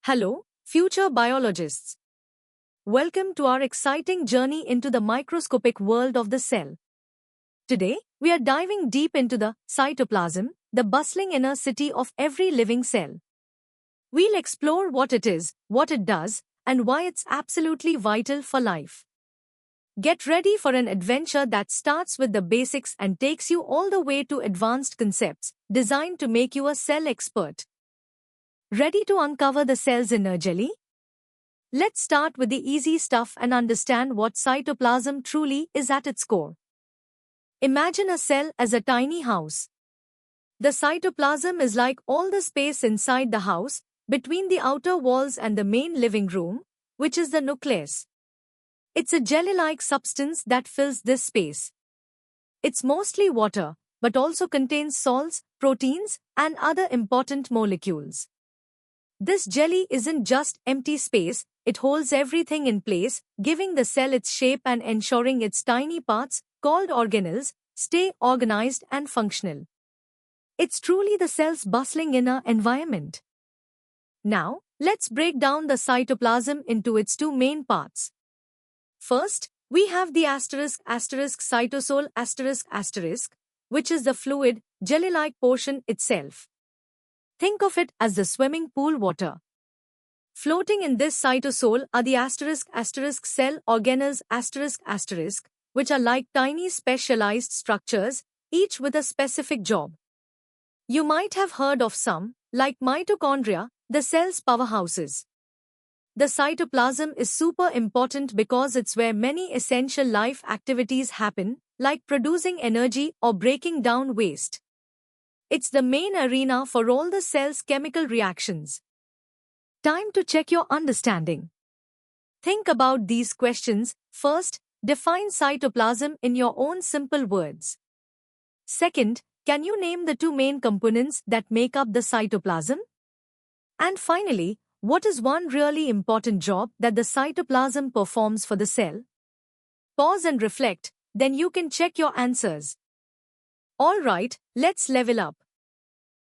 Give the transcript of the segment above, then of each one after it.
Hello, future biologists. Welcome to our exciting journey into the microscopic world of the cell. Today, we are diving deep into the cytoplasm, the bustling inner city of every living cell. We'll explore what it is, what it does, and why it's absolutely vital for life. Get ready for an adventure that starts with the basics and takes you all the way to advanced concepts designed to make you a cell expert. Ready to uncover the cell's inner jelly? Let's start with the easy stuff and understand what cytoplasm truly is at its core. Imagine a cell as a tiny house. The cytoplasm is like all the space inside the house, between the outer walls and the main living room, which is the nucleus. It's a jelly-like substance that fills this space. It's mostly water, but also contains salts, proteins, and other important molecules. This jelly isn't just empty space, it holds everything in place, giving the cell its shape and ensuring its tiny parts, called organelles, stay organized and functional. It's truly the cell's bustling inner environment. Now, let's break down the cytoplasm into its two main parts. First, we have the cytosol, which is the fluid, jelly-like portion itself. Think of it as the swimming pool water. Floating in this cytosol are the cell organelles which are like tiny specialized structures, each with a specific job. You might have heard of some, like mitochondria, the cell's powerhouses. The cytoplasm is super important because it's where many essential life activities happen, like producing energy or breaking down waste. It's the main arena for all the cell's chemical reactions. Time to check your understanding. Think about these questions. First, define cytoplasm in your own simple words. Second, can you name the two main components that make up the cytoplasm? And finally, what is one really important job that the cytoplasm performs for the cell? Pause and reflect, then you can check your answers. Alright, let's level up.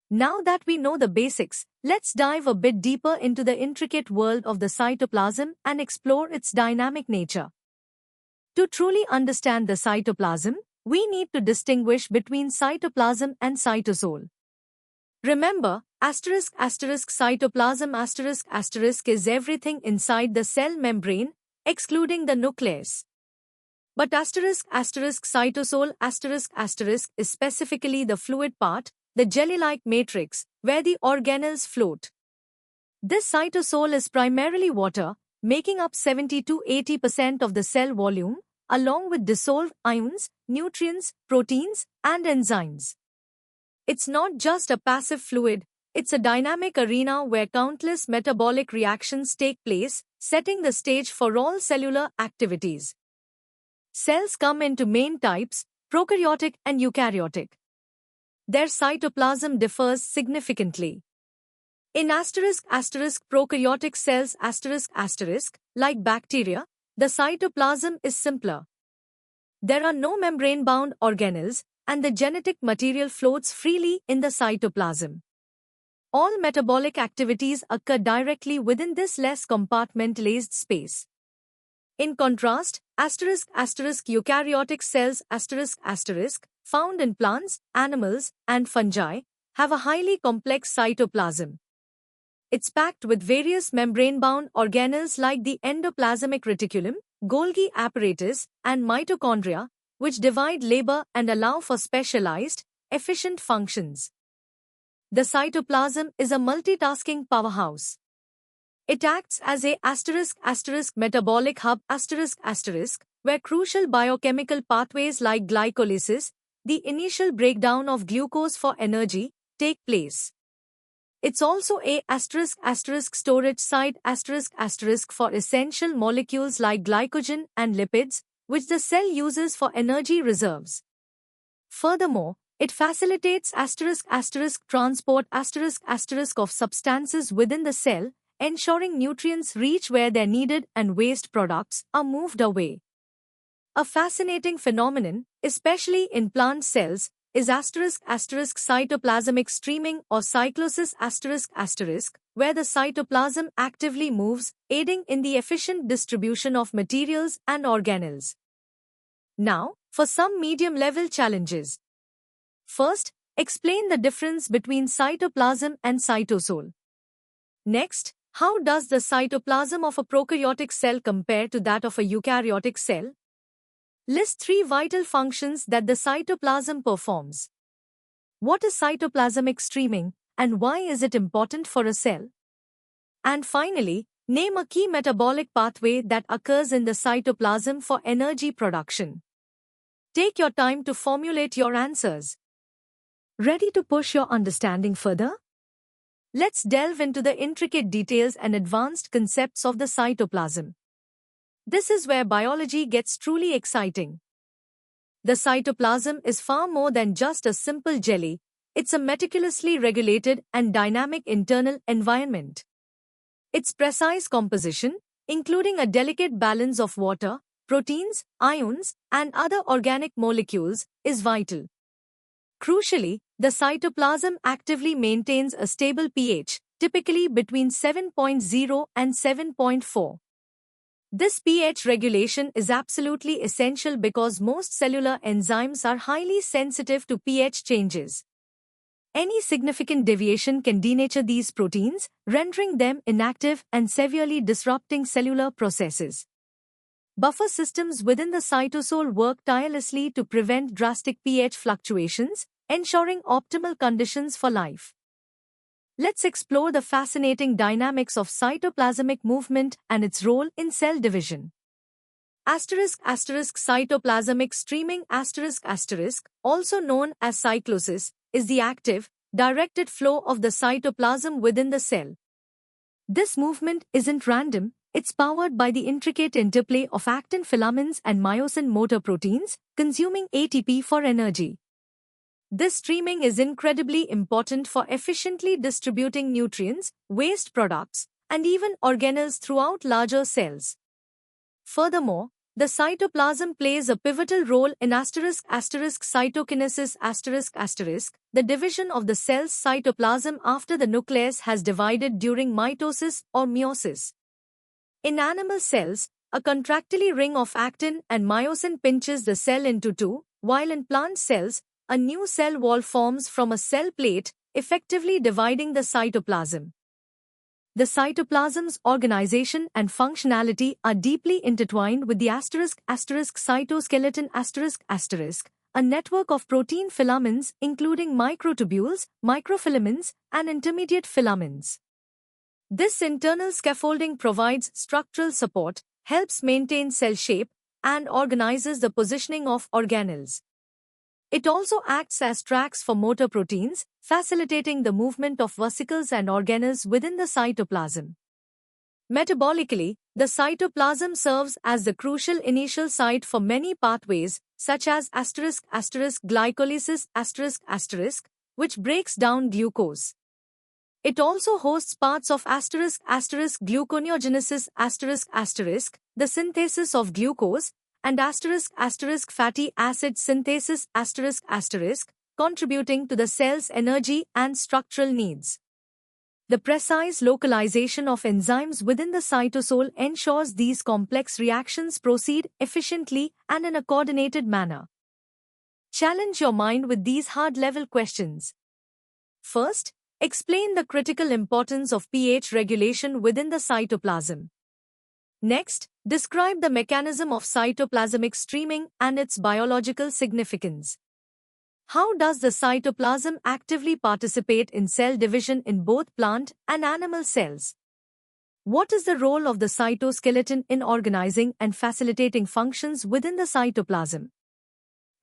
Now that we know the basics, let's dive a bit deeper into the intricate world of the cytoplasm and explore its dynamic nature. To truly understand the cytoplasm, we need to distinguish between cytoplasm and cytosol. Remember, cytoplasm is everything inside the cell membrane, excluding the nucleus. But cytosol is specifically the fluid part, the jelly-like matrix, where the organelles float. This cytosol is primarily water, making up 70 to 80% of the cell volume, along with dissolved ions, nutrients, proteins, and enzymes. It's not just a passive fluid, it's a dynamic arena where countless metabolic reactions take place, setting the stage for all cellular activities. Cells come into main types, prokaryotic and eukaryotic. Their cytoplasm differs significantly. In prokaryotic cells like bacteria, the cytoplasm is simpler. There are no membrane-bound organelles, and the genetic material floats freely in the cytoplasm. All metabolic activities occur directly within this less compartmentalized space. In contrast, eukaryotic cells found in plants, animals, and fungi have a highly complex cytoplasm. It's packed with various membrane-bound organelles like the endoplasmic reticulum, Golgi apparatus, and mitochondria, which divide labor and allow for specialized, efficient functions. The cytoplasm is a multitasking powerhouse. It acts as a metabolic hub where crucial biochemical pathways like glycolysis, the initial breakdown of glucose for energy, take place. It's also a storage site for essential molecules like glycogen and lipids, which the cell uses for energy reserves. Furthermore, it facilitates transport of substances within the cell, ensuring nutrients reach where they're needed and waste products are moved away. A fascinating phenomenon, especially in plant cells, is cytoplasmic streaming or cyclosis where the cytoplasm actively moves, aiding in the efficient distribution of materials and organelles. Now, for some medium-level challenges. First, explain the difference between cytoplasm and cytosol. Next, how does the cytoplasm of a prokaryotic cell compare to that of a eukaryotic cell? List 3 vital functions that the cytoplasm performs. What is cytoplasmic streaming, and why is it important for a cell? And finally, name a key metabolic pathway that occurs in the cytoplasm for energy production. Take your time to formulate your answers. Ready to push your understanding further? Let's delve into the intricate details and advanced concepts of the cytoplasm. This is where biology gets truly exciting. The cytoplasm is far more than just a simple jelly, it's a meticulously regulated and dynamic internal environment. Its precise composition, including a delicate balance of water, proteins, ions, and other organic molecules, is vital. Crucially, the cytoplasm actively maintains a stable pH, typically between 7.0 and 7.4. This pH regulation is absolutely essential because most cellular enzymes are highly sensitive to pH changes. Any significant deviation can denature these proteins, rendering them inactive and severely disrupting cellular processes. Buffer systems within the cytosol work tirelessly to prevent drastic pH fluctuations, ensuring optimal conditions for life. Let's explore the fascinating dynamics of cytoplasmic movement and its role in cell division. Cytoplasmic streaming also known as cyclosis, is the active, directed flow of the cytoplasm within the cell. This movement isn't random, it's powered by the intricate interplay of actin filaments and myosin motor proteins, consuming ATP for energy. This streaming is incredibly important for efficiently distributing nutrients, waste products, and even organelles throughout larger cells. Furthermore, the cytoplasm plays a pivotal role in cytokinesis the division of the cell's cytoplasm after the nucleus has divided during mitosis or meiosis. In animal cells, a contractile ring of actin and myosin pinches the cell into two, while in plant cells, a new cell wall forms from a cell plate, effectively dividing the cytoplasm. The cytoplasm's organization and functionality are deeply intertwined with the cytoskeleton a network of protein filaments including microtubules, microfilaments, and intermediate filaments. This internal scaffolding provides structural support, helps maintain cell shape, and organizes the positioning of organelles. It also acts as tracks for motor proteins, facilitating the movement of vesicles and organelles within the cytoplasm. Metabolically, the cytoplasm serves as the crucial initial site for many pathways, such as glycolysis which breaks down glucose. It also hosts parts of gluconeogenesis the synthesis of glucose, and fatty acid synthesis contributing to the cell's energy and structural needs. The precise localization of enzymes within the cytosol ensures these complex reactions proceed efficiently and in a coordinated manner. Challenge your mind with these hard-level questions. First, explain the critical importance of pH regulation within the cytoplasm. Next, describe the mechanism of cytoplasmic streaming and its biological significance. How does the cytoplasm actively participate in cell division in both plant and animal cells? What is the role of the cytoskeleton in organizing and facilitating functions within the cytoplasm?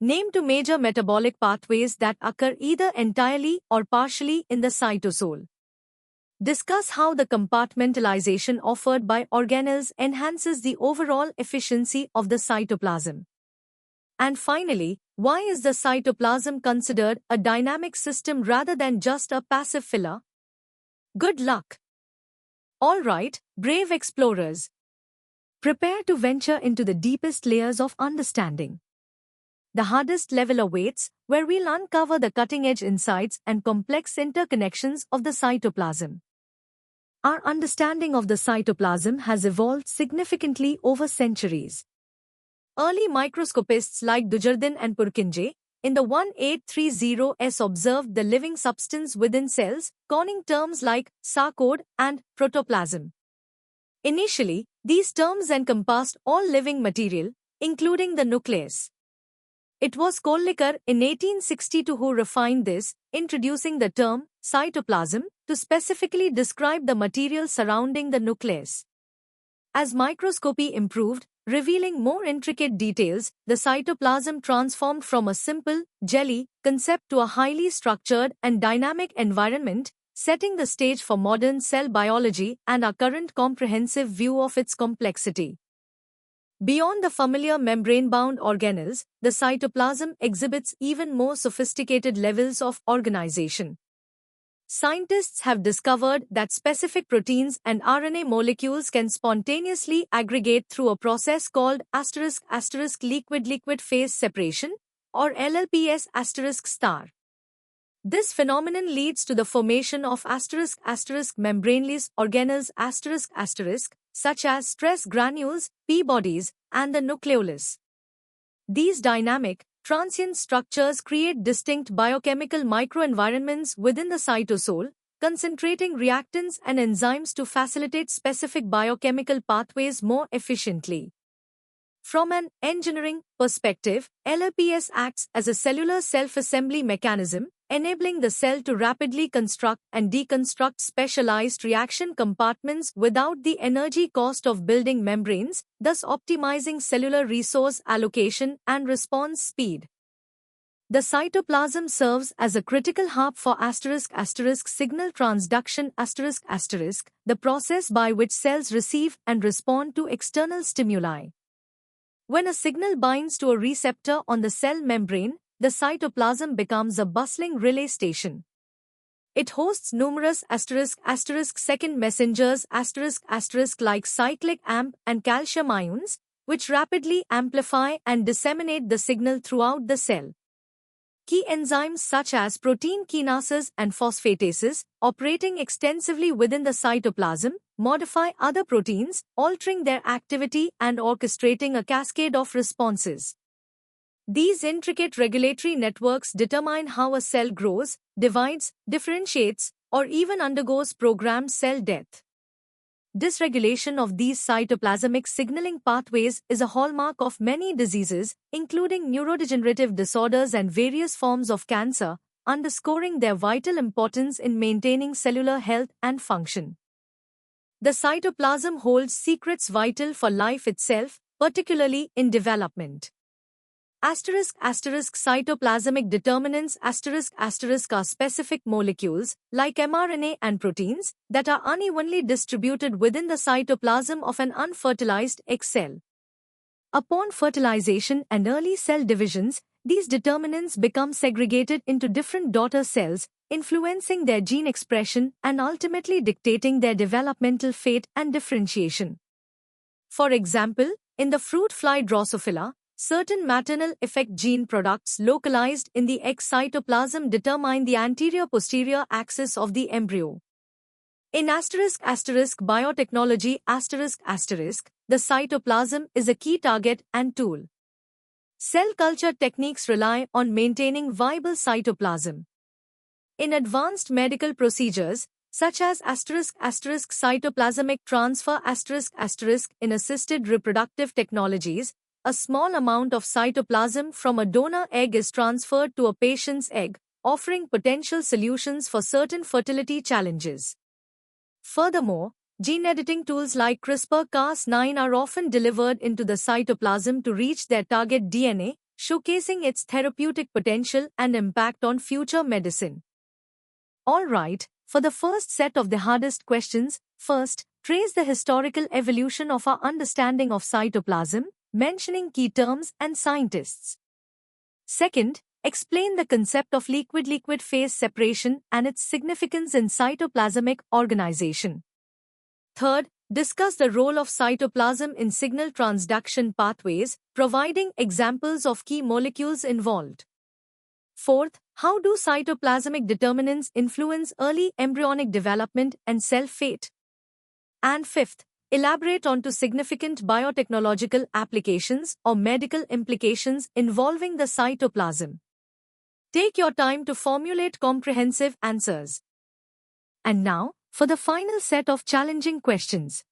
Name 2 major metabolic pathways that occur either entirely or partially in the cytosol. Discuss how the compartmentalization offered by organelles enhances the overall efficiency of the cytoplasm. And finally, why is the cytoplasm considered a dynamic system rather than just a passive filler? Good luck! Alright, brave explorers. Prepare to venture into the deepest layers of understanding. the hardest level awaits, where we'll uncover the cutting-edge insights and complex interconnections of the cytoplasm. Our understanding of the cytoplasm has evolved significantly over centuries. Early microscopists like Dujardin and Purkinje, in the 1830s observed the living substance within cells, coining terms like sarcode and protoplasm. Initially, these terms encompassed all living material, including the nucleus. It was Kollikar in 1862 who refined this, introducing the term cytoplasm to specifically describe the material surrounding the nucleus. As microscopy improved, revealing more intricate details, the cytoplasm transformed from a simple, jelly concept to a highly structured and dynamic environment, setting the stage for modern cell biology and our current comprehensive view of its complexity. Beyond the familiar membrane-bound organelles, the cytoplasm exhibits even more sophisticated levels of organization. Scientists have discovered that specific proteins and RNA molecules can spontaneously aggregate through a process called ** liquid-liquid phase separation, or LLPS***. This phenomenon leads to the formation of ** membraneless organelles ***, such as stress granules, P-bodies, and the nucleolus. These dynamic, transient structures create distinct biochemical microenvironments within the cytosol, concentrating reactants and enzymes to facilitate specific biochemical pathways more efficiently. From an engineering perspective, LLPS acts as a cellular self-assembly mechanism, enabling the cell to rapidly construct and deconstruct specialized reaction compartments without the energy cost of building membranes, thus optimizing cellular resource allocation and response speed. The cytoplasm serves as a critical hub for ** signal transduction **, the process by which cells receive and respond to external stimuli. When a signal binds to a receptor on the cell membrane, the cytoplasm becomes a bustling relay station. It hosts numerous ** second messengers ** like cyclic AMP and calcium ions, which rapidly amplify and disseminate the signal throughout the cell. Key enzymes such as protein kinases and phosphatases, operating extensively within the cytoplasm, modify other proteins, altering their activity and orchestrating a cascade of responses. These intricate regulatory networks determine how a cell grows, divides, differentiates, or even undergoes programmed cell death. Dysregulation of these cytoplasmic signaling pathways is a hallmark of many diseases, including neurodegenerative disorders and various forms of cancer, underscoring their vital importance in maintaining cellular health and function. The cytoplasm holds secrets vital for life itself, particularly in development. Cytoplasmic determinants are specific molecules, like mRNA and proteins, that are unevenly distributed within the cytoplasm of an unfertilized egg cell. Upon fertilization and early cell divisions, these determinants become segregated into different daughter cells, influencing their gene expression and ultimately dictating their developmental fate and differentiation. For example, in the fruit fly Drosophila, certain maternal effect gene products localized in the egg cytoplasm determine the anterior-posterior axis of the embryo. In biotechnology the cytoplasm is a key target and tool. Cell culture techniques rely on maintaining viable cytoplasm. In advanced medical procedures, such as cytoplasmic transfer in assisted reproductive technologies, a small amount of cytoplasm from a donor egg is transferred to a patient's egg, offering potential solutions for certain fertility challenges. Furthermore, gene editing tools like CRISPR-Cas9 are often delivered into the cytoplasm to reach their target DNA, showcasing its therapeutic potential and impact on future medicine. Alright, for the first set of the hardest questions, first, trace the historical evolution of our understanding of cytoplasm, mentioning key terms and scientists. Second, explain the concept of liquid-liquid phase separation and its significance in cytoplasmic organization. Third, discuss the role of cytoplasm in signal transduction pathways, providing examples of key molecules involved. Fourth, how do cytoplasmic determinants influence early embryonic development and cell fate? And fifth, elaborate onto significant biotechnological applications or medical implications involving the cytoplasm. Take your time to formulate comprehensive answers. And now, for the final set of challenging questions.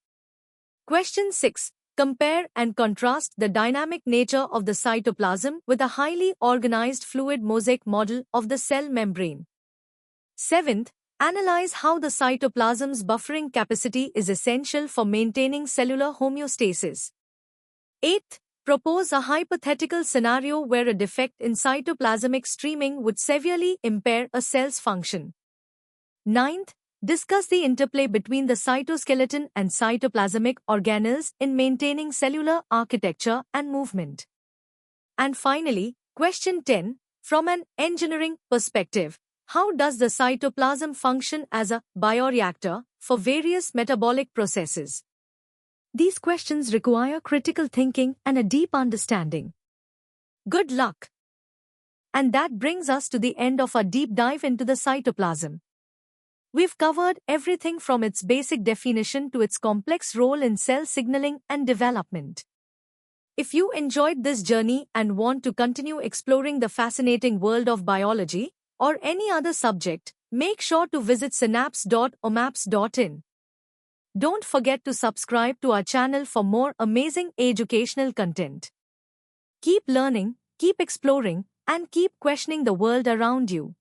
Question 6. Compare and contrast the dynamic nature of the cytoplasm with a highly organized fluid mosaic model of the cell membrane. 7th, analyze how the cytoplasm's buffering capacity is essential for maintaining cellular homeostasis. 8th, propose a hypothetical scenario where a defect in cytoplasmic streaming would severely impair a cell's function. 9th, discuss the interplay between the cytoskeleton and cytoplasmic organelles in maintaining cellular architecture and movement. And finally, question 10, from an engineering perspective, how does the cytoplasm function as a bioreactor for various metabolic processes? These questions require critical thinking and a deep understanding. Good luck! And that brings us to the end of our deep dive into the cytoplasm. We've covered everything from its basic definition to its complex role in cell signaling and development. If you enjoyed this journey and want to continue exploring the fascinating world of biology or any other subject, make sure to visit synapse.omaps.in. Don't forget to subscribe to our channel for more amazing educational content. Keep learning, keep exploring, and keep questioning the world around you.